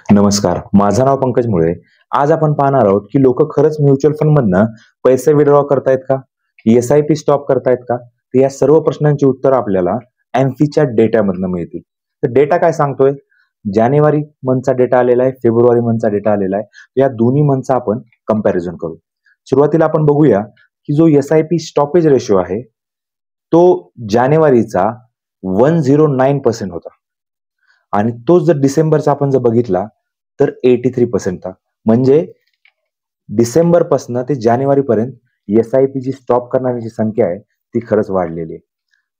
नमस्कार, माझं नाव पंकज मुळे. आज आपण पाहणार आहोत की लोक खरंच म्युच्युअल फंड मधनं पैसे विड्रॉ करतायत का? एस-आय-पी स्टॉप करतायत का? तर या सर्व प्रश्नांची उत्तर आपल्याला एम्फीच्या डेटामधनं मिळतील. तर डेटा काय सांगतोय? जानेवारी मंथचा डेटा आलेला आहे, फेब्रुवारी मंथचा डेटा आलेला आहे. या दोन्ही मंथचा आपण कंपॅरिझन करू. सुरुवातीला आपण बघूया की जो एस-आय-पी स्टॉपेज रेशो आहे, तो जानेवारीचा 109% होता आणि तोच जर डिसेंबरचा आपण जर बघितला तर 83% था. म्हणजे डिसेंबर पासून ते जानेवारी पर्यंत एस-आय-पी जी स्टॉप करणाऱ्यांची संख्या आहे ती खरंच वाढलेली आहे.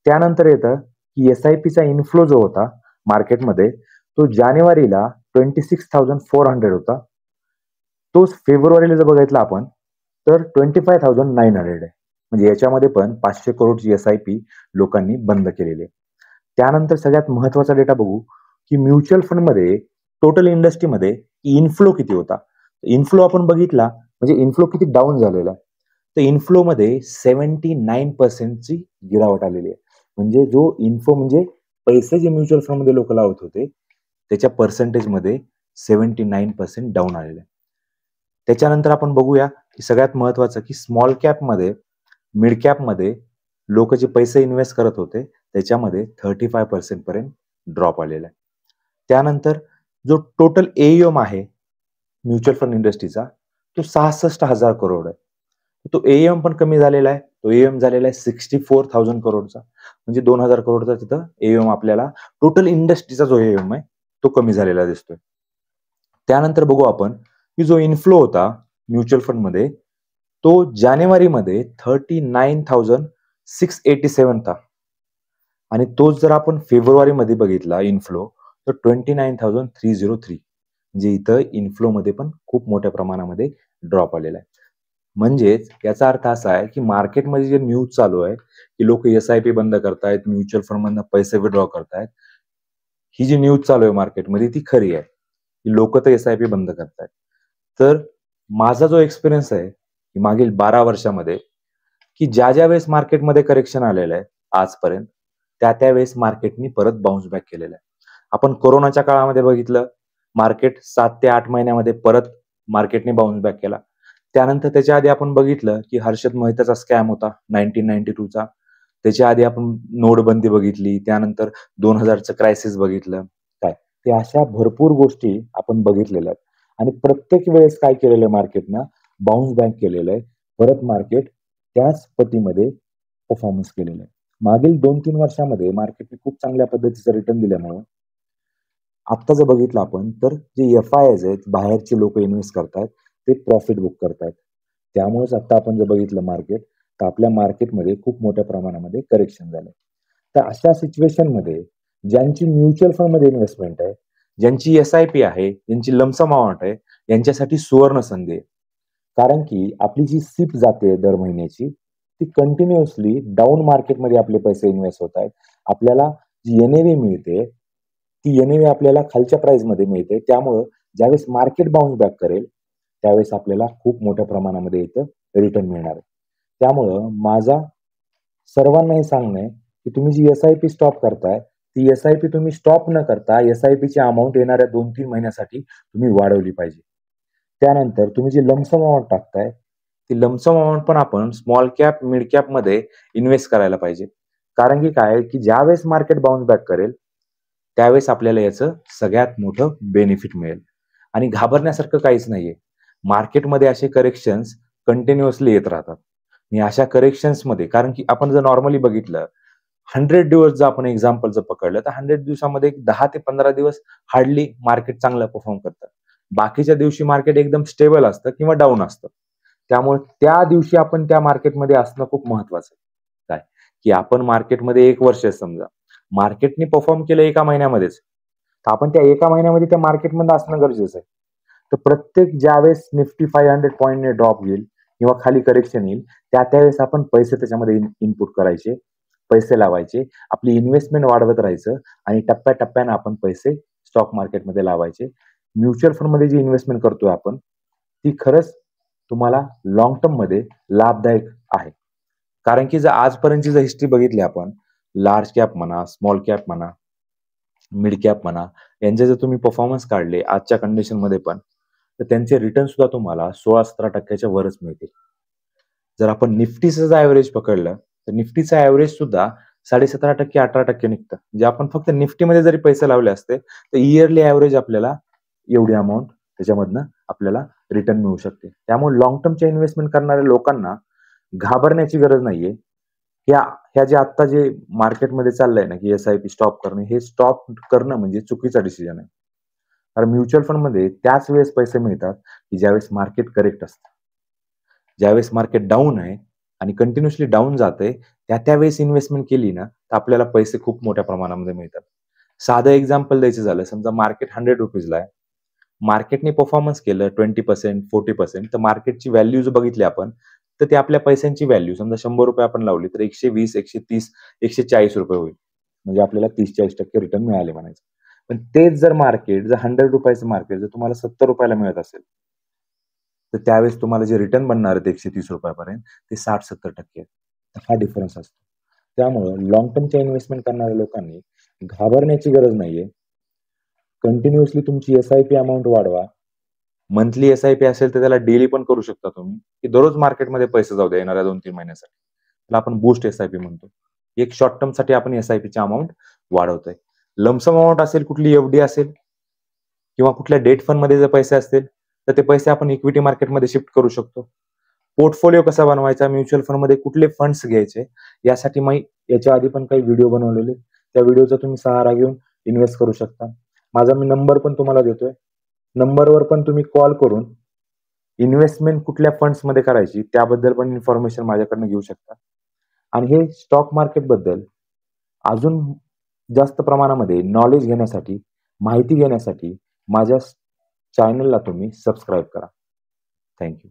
त्यानंतर येतं की एस-आय-पीचा इन्फ्लो जो होता मार्केटमध्ये तो जानेवारीला 26,400 होता. तोच फेब्रुवारीला जर बघितला आपण तर 25,900 आहे. म्हणजे याच्यामध्ये पण 500 करोडची एस-आय-पी लोकांनी बंद केलेली आहे. त्यानंतर सगळ्यात महत्वाचा डेटा बघू की म्युच्युअल फंडमध्ये टोटल इंडस्ट्रीमध्ये इन्फ्लो किती होता. इन्फ्लो आपण बघितला म्हणजे इन्फ्लो किती डाऊन झालेला आहे. तर इन्फ्लो मध्ये 79% ची गिरावट आलेली आहे. म्हणजे जो इन्फ्लो म्हणजे पैसे जे म्युच्युअल फंड मध्ये लोक लावत होते त्याच्या पर्सेंटेज मध्ये 79% डाऊन आलेले आहे. त्याच्यानंतर आपण बघूया की सगळ्यात महत्वाचं की स्मॉल कॅप मध्ये मिड कॅप मध्ये लोक जे पैसे इन्व्हेस्ट करत होते त्याच्यामध्ये 35% पर्यंत ड्रॉप आलेला आहे. त्यानंतर जो टोटल एईएम आहे म्युच्युअल फंड इंडस्ट्रीचा तो 66,000 करोड आहे. तो एईएम पण कमी झालेला आहे. तो एईएम झालेला आहे 64,000 करोडचा. म्हणजे 2,000 करोडचा तिथं एईएम आपल्याला टोटल इंडस्ट्रीचा जो एईएम आहे तो कमी झालेला दिसतोय. त्यानंतर बघू आपण की जो इन्फ्लो होता म्युच्युअल फंड मध्ये तो जानेवारीमध्ये 39,687 था आणि तोच जर आपण फेब्रुवारीमध्ये बघितला इन्फ्लो तर 29,303. म्हणजे इथं इन्फ्लो मध्ये पण खूप मोठ्या प्रमाणामध्ये ड्रॉप आलेला आहे. म्हणजेच याचा अर्थ असा आहे की मार्केटमध्ये जे न्यूज चालू आहे की लोक एस-आय-पी बंद करतायत, म्युच्युअल फंड मधनं पैसे विड्रॉ करतायत, ही जी न्यूज चालू आहे मार्केटमध्ये ती खरी आहे की लोक तर एस-आय-पी बंद करतायत. तर माझा जो एक्सपिरियन्स आहे की मागील 12 वर्षामध्ये की ज्या वेळेस मार्केटमध्ये करेक्शन आलेलं आहे आजपर्यंत त्यावेळेस मार्केटनी परत बाउन्स बॅक केलेलं आहे. आपण कोरोनाच्या काळामध्ये बघितलं मार्केट 7 ते 8 महिन्यामध्ये परत मार्केटने बाउन्स बॅक केला. त्यानंतर त्याच्या आधी आपण बघितलं की हर्षद मेहताचा स्कॅम होता 1992 चा. त्याच्या आधी आपण नोटबंदी बघितली, त्यानंतर 2000चं क्रायसिस बघितलं. काय ते अशा भरपूर गोष्टी आपण बघितलेल्या आहेत आणि प्रत्येक वेळेस काय केलेलं मार्केटनं बाउन्स बॅक केलेलं आहे. परत मार्केट त्याच पटीमध्ये परफॉर्मन्स केलेलं आहे. मागील 2-3 वर्षामध्ये मार्केटने खूप चांगल्या पद्धतीचं रिटर्न दिल्यामुळे आता जर बघितलं आपण तर जे एफ-आयज आहेत बाहेरचे लोक इन्व्हेस्ट करतात ते प्रॉफिट बुक करतात. त्यामुळेच आता आपण जर बघितलं मार्केट तर आपल्या मार्केटमध्ये खूप मोठ्या प्रमाणामध्ये करेक्शन झालं. तर अशा सिच्युएशन मध्ये ज्यांची म्युच्युअल फंड मध्ये इन्व्हेस्टमेंट आहे, ज्यांची एस-आय-पी आहे, ज्यांची लमसम अमाउंट आहे, यांच्यासाठी सुवर्ण संधी आहे. कारण की आपली जी सिप जाते दर महिन्याची ती कंटिन्युअसली डाऊन मार्केटमध्ये आपले पैसे इन्व्हेस्ट होत आहेत. आपल्याला जी एनएव्ही मिळते ती एनएव्ही आपल्याला खालच्या प्राइस मध्ये मिळते. त्यामुळं ज्यावेळेस मार्केट बाउन्स बॅक करेल त्यावेळेस आपल्याला खूप मोठ्या प्रमाणामध्ये इथं रिटर्न मिळणार आहे. त्यामुळं माझा सर्वांना हे सांगणं आहे की तुम्ही जी एस-आय-पी स्टॉप करताय ती एस-आय-पी तुम्ही स्टॉप न करता एस-आय-पीची अमाउंट येणाऱ्या 2-3 महिन्यासाठी तुम्ही वाढवली पाहिजे. त्यानंतर तुम्ही जी लमसम अमाउंट टाकताय ती लमसम अमाउंट पण आपण स्मॉल कॅप, मिड कॅप मध्ये इन्व्हेस्ट करायला पाहिजे. कारण की काय की ज्यावेळेस मार्केट बाउन्स बॅक करेल त्यावेळेस आपल्याला याचं सगळ्यात मोठं बेनिफिट मिळेल आणि घाबरण्यासारखं काहीच नाहीये. मार्केटमध्ये असे करेक्शन्स कंटिन्युअसली येत राहतात आणि अशा करेक्शन्समध्ये कारण की आपण जर नॉर्मली बघितलं 100 दिवस जर आपण एक्झाम्पल जर पकडलं तर 100 दिवसामध्ये 10 ते 15 दिवस हार्डली मार्केट चांगलं परफॉर्म करतं. बाकीच्या दिवशी मार्केट एकदम स्टेबल असतं किंवा डाऊन असतं. त्यामुळे त्या दिवशी आपण त्या मार्केटमध्ये असणं खूप महत्वाचं आहे. काय की आपण मार्केटमध्ये 1 वर्ष समजा मार्केटने परफॉर्म केलं एका महिन्यामध्येच तर आपण त्या एका महिन्यामध्ये त्या मार्केटमध्ये असणं गरजेचं आहे. तर प्रत्येक ज्यावेळेस निफ्टी 500 पॉईंटने ड्रॉप घेईल किंवा खाली करेक्शन येईल त्यावेळेस आपण पैसे त्याच्यामध्ये इनपुट करायचे, पैसे लावायचे, आपली इन्व्हेस्टमेंट वाढवत राहायचं आणि टप्प्याटप्प्याने आपण पैसे स्टॉक मार्केटमध्ये लावायचे. म्युच्युअल फंड मध्ये जी इन्व्हेस्टमेंट करतोय आपण ती खरंच तुम्हाला लॉंग टर्म मध्ये लाभदायक आहे. कारण की जर आजपर्यंतची जर हिस्ट्री बघितली आपण लार्ज कॅप म्हणा, स्मॉल कॅप म्हणा, मिड कॅप म्हणा, यांचे जर तुम्ही परफॉर्मन्स काढले आजच्या कंडिशनमध्ये पण, तर त्यांचे रिटर्न सुद्धा तुम्हाला 16-17% वरच मिळतील. जर आपण निफ्टीचं जर ॲव्हरेज पकडलं, तर निफ्टीचं ॲव्हरेज सुद्धा 17.5%, 18% निघतं. म्हणजे आपण फक्त निफ्टीमध्ये जरी पैसे लावले असते, तर इयरली ॲव्हरेज आपल्याला एवढी अमाउंट त्याच्यामधनं आपल्याला रिटर्न मिळू शकते. त्यामुळे लाँग टर्मच्या इन्व्हेस्टमेंट करणाऱ्या लोकांना घाबरण्याची गरज नाहीये. ह्या ह्या जे आत्ता जे मार्केटमध्ये चाललंय ना, की एस-आय-पी स्टॉप करणे, हे स्टॉप करणं म्हणजे चुकीचा डिसिजन आहे. कारण म्युच्युअल फंडमध्ये त्याच वेळेस पैसे मिळतात, की ज्यावेळेस मार्केट करेक्ट असतं. ज्यावेळेस मार्केट डाऊन आहे आणि कंटिन्युअसली डाऊन जातंय, त्यावेळेस इन्व्हेस्टमेंट केली ना, तर आपल्याला पैसे खूप मोठ्या प्रमाणामध्ये मिळतात. साधं एक्झाम्पल द्यायचं झालं, समजा मार्केट ₹100 आहे. मार्केटने परफॉर्मन्स केलं 20%, 40% तर मार्केटची व्हॅल्यू जर बघितली आपण, तर ते आपल्या पैशांची व्हॅल्यू समजा ₹100 आपण लावली, तर 120, 130, ₹140 होईल. म्हणजे आपल्याला 30-40% रिटर्न मिळाले म्हणायचं. पण तेच जर मार्केट जर ₹100 मार्केट जर तुम्हाला ₹70 ला मिळत असेल, तर त्यावेळेस तुम्हाला जे रिटर्न बनणार आहेत ₹130 पर्यंत ते 60-70% आहेत. तर हा डिफरन्स असतो. त्यामुळं लाँग टर्मच्या इन्व्हेस्टमेंट करणाऱ्या लोकांनी घाबरण्याची गरज नाहीये. कंटिन्युअसली तुमची एस-आय-पी अमाउंट वाढवा. मंथली एस-आय-पी असेल तर त्याला डेली पण करू शकता तुम्ही, की दररोज मार्केटमध्ये पैसे जाऊ द्या येणाऱ्या 2-3 महिन्यासाठी. त्याला आपण बूस्ट एस-आय-पी म्हणतो. एक शॉर्ट टर्मसाठी आपण एस-आय-पीची अमाउंट वाढवतोय. लमसम अमाउंट असेल, कुठली एफ-डी असेल किंवा कुठल्या डेट फंडमध्ये जर पैसे असतील, तर ते पैसे आपण इक्विटी मार्केटमध्ये शिफ्ट करू शकतो. पोर्टफोलिओ कसा बनवायचा, म्युच्युअल फंडमध्ये कुठले फंड्स घ्यायचे, यासाठी मी याच्या आधी पण काही व्हिडिओ बनवलेले. त्या व्हिडिओचा तुम्ही सहारा घेऊन इन्व्हेस्ट करू शकता. माझा मी नंबर पण तुम्हाला देतोय. नंबरवर पण तुम्ही कॉल करून इन्व्हेस्टमेंट कुठल्या फंड्समध्ये करायची त्याबद्दल पण इन्फॉर्मेशन माझ्याकडनं घेऊ शकता. आणि हे स्टॉक मार्केटबद्दल अजून जास्त प्रमाणामध्ये नॉलेज घेण्यासाठी, माहिती घेण्यासाठी माझ्या चॅनलला तुम्ही सबस्क्राईब करा. Thank you.